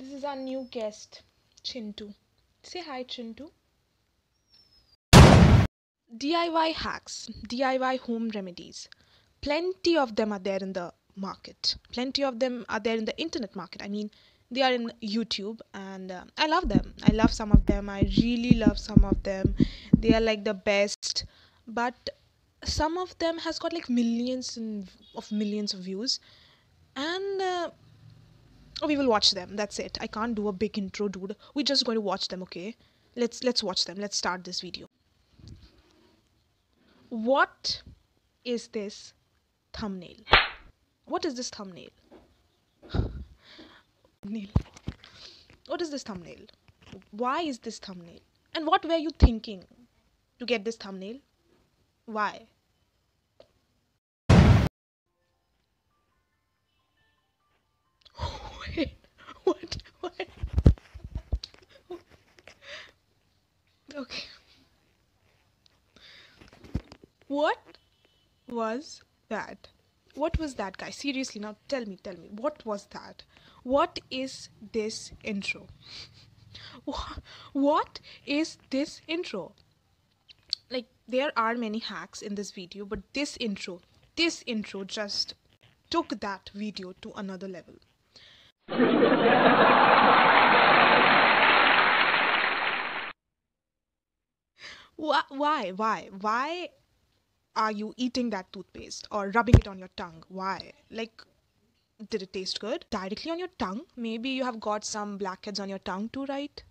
This is our new guest, Chintu. Say hi, Chintu. DIY hacks, DIY home remedies. Plenty of them are there in the market. Plenty of them are there in the internet market. I mean, they are in YouTube, and I love them. I love some of them. I really love some of them. They are like the best. But some of them has got like millions of views, and we will watch them. That's it. I can't do a big intro, dude. We're just going to watch them, okay? Let's watch them. Let's start this video. What is this thumbnail? What is this thumbnail? Thumbnail. What is this thumbnail? Why is this thumbnail? And what were you thinking to get this thumbnail? Why? Wait, what? What? Okay. What was that? What was that, guy? Seriously, now tell me. What was that? What is this intro? What is this intro? Like, there are many hacks in this video, but this intro just took that video to another level. Why are you eating that toothpaste or rubbing it on your tongue? Why? Like, did it taste good? Directly on your tongue? Maybe you have got some blackheads on your tongue too, right?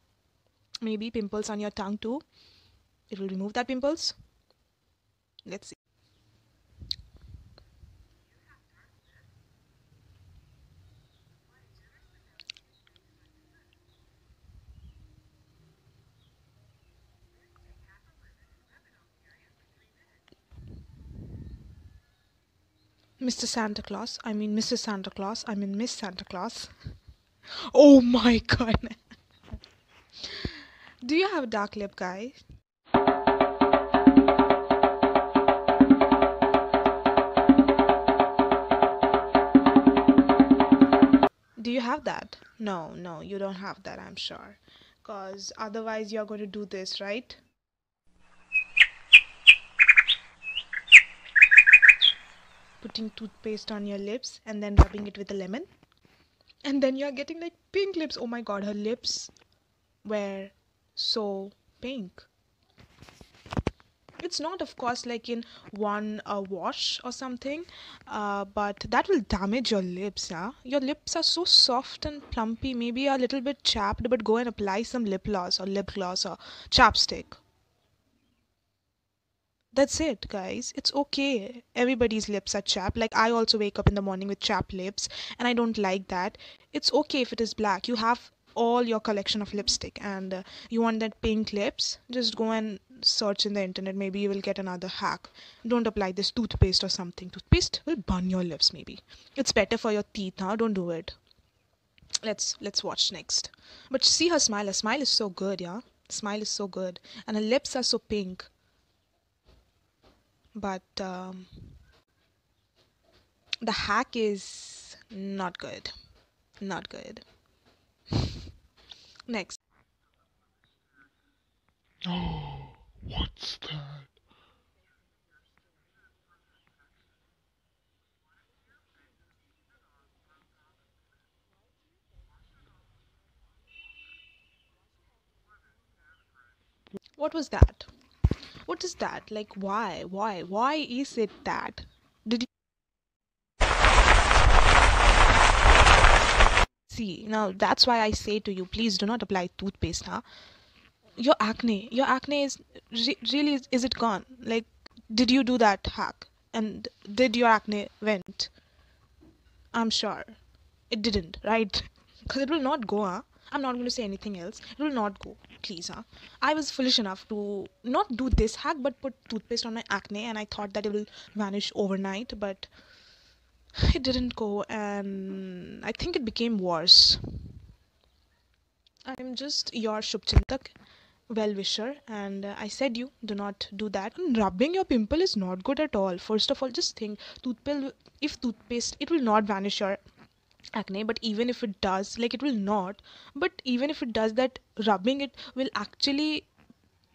Maybe pimples on your tongue too. It will remove that pimples. Let's see. Mr. Santa Claus, I mean Mrs. Santa Claus, I mean Miss Santa Claus. Oh my god. Do you have a dark lip, guy? Do you have that? No, you don't have that, I'm sure. Because otherwise you're going to do this, right? Putting toothpaste on your lips and then rubbing it with a lemon. And then you're getting like pink lips. Oh my god, her lips were so pink. It's not, of course, like in one wash or something, but that will damage your lips. Yeah, your lips are so soft and plumpy, maybe a little bit chapped, but go and apply some lip gloss or chapstick. That's it, guys. It's okay. Everybody's lips are chapped. Like, I also wake up in the morning with chapped lips, and I don't like that. It's okay if it is black. You have all your collection of lipstick, and you want that pink lips, just go and search in the internet. Maybe you will get another hack. Don't apply this toothpaste or something. Toothpaste will burn your lips, maybe. It's better for your teeth, huh? Don't do it. Let's watch next. But see her smile. Her smile is so good, yeah? Smile is so good. And her lips are so pink. But the hack is not good. Not good. Next. Oh, what's that? What was that? What is that? Like, why? Why is it that? Did you see? Now, that's why I say to you, please do not apply toothpaste, huh? Your acne is really, is it gone? Like, did you do that hack? And did your acne went? I'm sure. It didn't, right? Because it will not go, huh? I'm not going to say anything else. It will not go. Please, huh? I was foolish enough to not do this hack, but put toothpaste on my acne, and I thought that it will vanish overnight, but it didn't go, and I think it became worse. I'm just your Shubchintak well-wisher, and I said you do not do that. And rubbing your pimple is not good at all. First of all, just think, toothpaste, if toothpaste, it will not vanish your acne, but even if it does, like it will not, but even if it does that, rubbing it will actually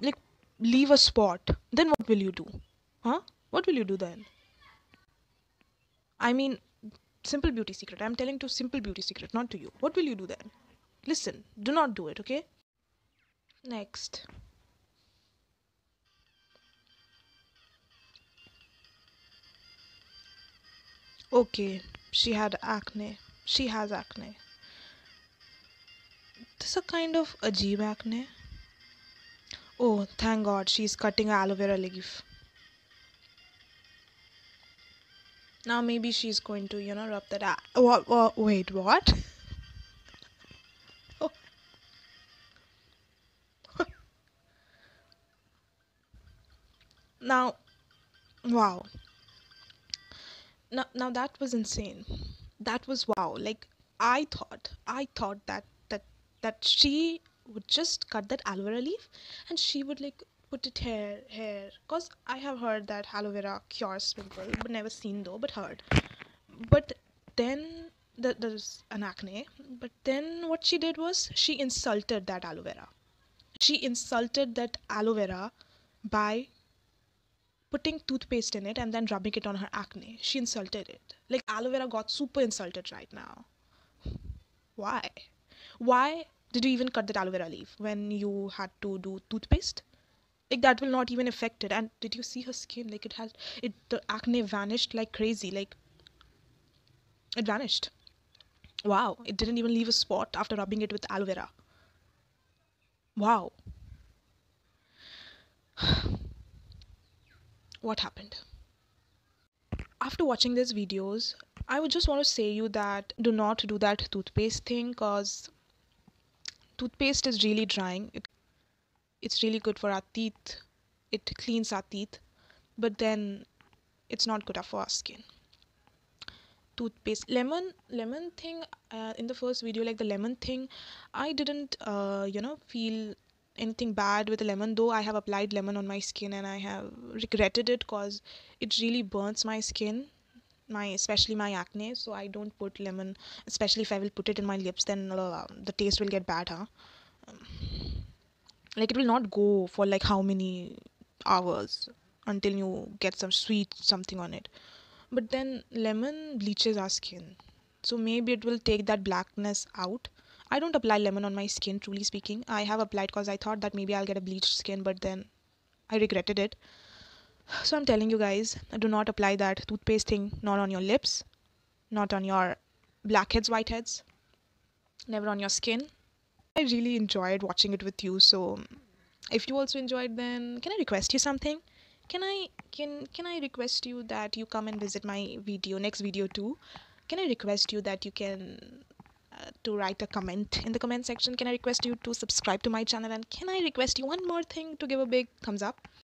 like leave a spot. Then what will you do? Huh? What will you do then? I mean, simple beauty secret. I'm telling to simple beauty secret, not to you. What will you do then? Listen, do not do it, okay? Next. Okay, she had acne. She has acne. This is a kind of ajeeb acne. Oh, thank God, she's cutting aloe vera leaf. Now maybe she's going to, rub that. What? Wait, what? Oh, now, wow. Now that was insane. That was wow. Like I thought that she would just cut that aloe vera leaf and she would like put it here. Cause I have heard that aloe vera cures pimple, but never seen though, but heard. But then there's an acne. But then what she did was she insulted that aloe vera. She insulted that aloe vera by putting toothpaste in it and then rubbing it on her acne. She insulted it. Like aloe vera got super insulted right now. Why? Why did you even cut that aloe vera leaf when you had to do toothpaste? Like that will not even affect it. And did you see her skin? Like the acne vanished like crazy. Like it vanished. Wow, it didn't even leave a spot after rubbing it with aloe vera. Wow, what happened? After watching these videos, I would just want to say you that do not do that toothpaste thing because toothpaste is really drying. It's really good for our teeth. It cleans our teeth, but then it's not good for our skin. Toothpaste, lemon thing. In the first video, like the lemon thing, I didn't feel anything bad with the lemon, though I have applied lemon on my skin and I have regretted it because it really burns my skin, my especially my acne. So I don't put lemon, especially if I will put it in my lips, then the taste will get bad, huh? Like it will not go for like how many hours until you get some sweet something on it. But then lemon bleaches our skin, so maybe it will take that blackness out. I don't apply lemon on my skin, truly speaking. I have applied because I thought that maybe I'll get a bleached skin, but then I regretted it. So I'm telling you guys, do not apply that toothpaste thing, not on your lips, not on your blackheads, whiteheads, never on your skin. I really enjoyed watching it with you. So if you also enjoyed, then can I request you something? Can I request you that you come and visit my next video too? Can I request you that you can to write a comment in the comment section? Can I request you to subscribe to my channel? And can I request you one more thing, to give a big thumbs up?